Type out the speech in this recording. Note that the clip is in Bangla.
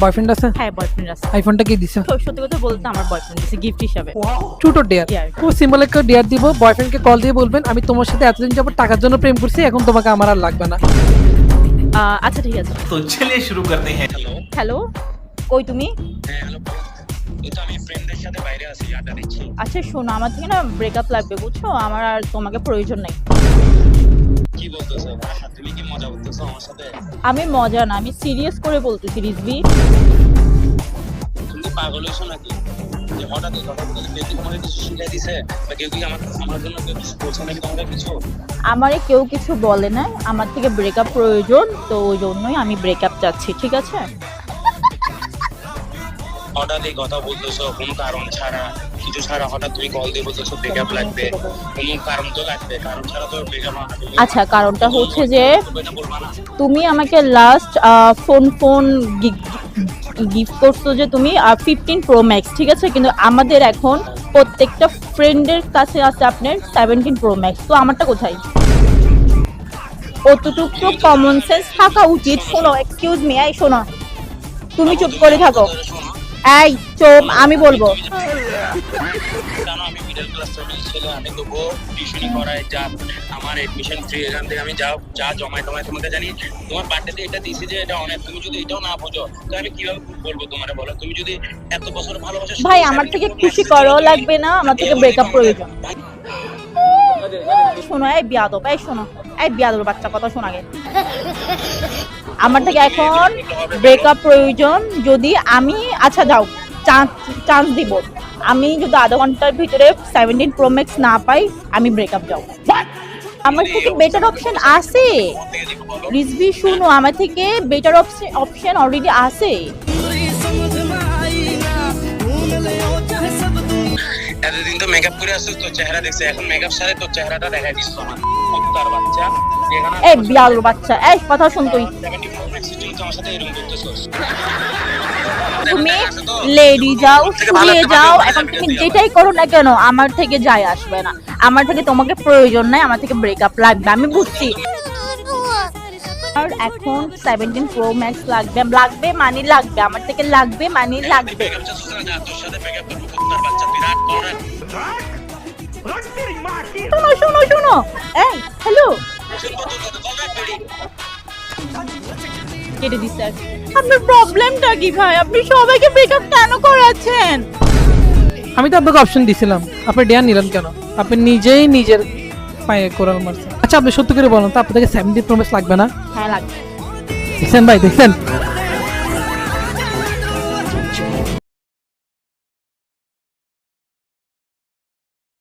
বয়ফ্রেন্ড আছে? হ্যাঁ বয়ফ্রেন্ড আছে। আইফোনটা কি দিছো? সত্যি কথা বলতে আমার বয়ফ্রেন্ড দিছে গিফট হিসাবে। Truth or dare? Dare। খুব সিম্পল একটা ডেয়ার দিব, বয়ফ্রেন্ডকে কল দিয়ে বলবেন আমি তোমার সাথে এতদিন যাবত টাকার জন্য প্রেম করছি, এখন তোমাকে আমার আর লাগবে না। আচ্ছা ঠিক আছে। तो चलिए शुरू करते हैं। হ্যালো, কই তুমি? হ্যাঁ হ্যালো, এই তো আমি ফ্রেন্ডদের সাথে বাইরে আছি, আড্ডা দিচ্ছি। আচ্ছা শোনো, আমার থেকে না ব্রেকআপ লাগবে বুঝছো, আমার আর তোমাকে প্রয়োজন নাই। কি বলতেছো? আহা, তুমি কি মজা করতেছো আমার সাথে? আমি মজা না, আমি সিরিয়াস করে বলতেছি রিজভি। তুমি কি পাগল হয়েছো নাকি? যে হঠাৎ এই কথা বলতে কেউ কি তোমাকে কিছু শিখিয়ে দিছে, বা কেউ কি আমার জন্য কেউ কিছু বলছে নাকি তোমাকে কিছু? আমারে কেউ কিছু বলে না, আমার থেকে ব্রেকআপ প্রয়োজন, তো ওই জন্যই আমি ব্রেকআপ চাচ্ছি, ঠিক আছে? হঠাৎ এই কথা বলতেছো কোনো কারণ ছাড়া, কিছু ছাড়া হঠাৎ তুমি কল দিয়ে বলতেছো ব্রেকআপ লাগবে, কোনো কারণ তো লাগবে, কারণ ছাড়া তো ব্রেকআপ হবে না। আচ্ছা কারণটা হচ্ছে যে এটা বলবা না। তুমি আমাকে লাস্ট ফোন গিফট করছো যে তুমি 15 প্রো ম্যাক্স, ঠিক আছে, কিন্তু আমাদের এখন প্রত্যেকটা ফ্রেন্ডের কাছে আছে আপনার 17 প্রো ম্যাক্স, তো আমারটা কোথায়? অতটুকু কমন সেন্স থাকা উচিত। শোনো, এক্সকিউজ মি, এই শোনো, তুমি চুপ করে থাকো। শোনো, এই চুপ, আমি বলবো। কেন আমি মিডল ক্লাস ফ্যামিলির ছেলে, আমি তবুও টিউশনি করাই, যা আমার এডমিশন ফ্রি, এখান থেকে আমি যা জমাই টমাই তোমাকে জানি, তোমার বার্থডেতে এটা দিছি যে এটা অনেক, তুমি যদি এটাও না বোঝো তো আমি কিভাবে বলবো তোমারে, বলো? তুমি যদি এত বছর ভালোবাসো, ভাই আমার থেকে খুশি করো লাগবে না, আমার থেকে ব্রেকআপ প্রয়োজন। শোনো এই বিয়াদব, এই শোনো, এই বিয়াদব বাচ্চা, কথা শোন আগে। আমার থেকে এখন ব্রেকআপ প্রয়োজন, যদি আমি, আচ্ছা যাও, চান্স দিব, আমি যদি আধা ঘন্টার ভিতরে 17 প্রো ম্যাক্স না পাই, আমি ব্রেকআপ যাও। আমার থেকে বেটার অপশন আছে রিজভি, শুনো, আমার থেকে বেটার অপশন অলরেডি আছে। এতদিন তো মেকআপ করে আসছো, তোর চেহারা দেখছে, এখন মেকআপ সারে তোর চেহারাটা দেখাই দিচ্ছ আমার অক্কার বাচ্চা। এই বিয়াদব বাচ্চা, এই কথা শুন, তুই 74 Pro Max এর জন্য তোমার সাথে এরকম করতেছস। তুমি লেডি যাও, শুয়ে যাও, এখন তুমি যেটাই করো না কেন আমার থেকে যায় আসবে না, আমার থেকে তোমাকে প্রয়োজন নাই, আমার থেকে ব্রেকআপ লাগবে, আমি বুঝছি। আর এখন 17 প্রো ম্যাক্স লাগবে মানে লাগবে, আমার থেকে লাগবে মানে লাগবে। মেকআপ চাচ্ছিস না, যা তোর সাথে মেকআপ করবো কুত্তার বাচ্চা, বিরাট বড়। শোনো শোনো শোনো, এই হ্যালো, শুনবো তোর কথা, কল ব্যাক করি। কেটে দিচ্ছে। আপনার প্রবলেমটা কি ভাই, আপনি সবাইকে ব্রেকআপ কেন করাচ্ছেন? আমি তো আপনাকে অপশন দিছিলাম, আপনি ডেয়ার নিলেন কেন? আপনি নিজেই নিজের পায়ে কোরাল মারছেন। আচ্ছা আপনি সত্যি করে বলেন তো আপনাকে 70 প্রো ম্যাক্স লাগবে না? হ্যাঁ লাগবে। দেখছেন ভাই, দেখছেন?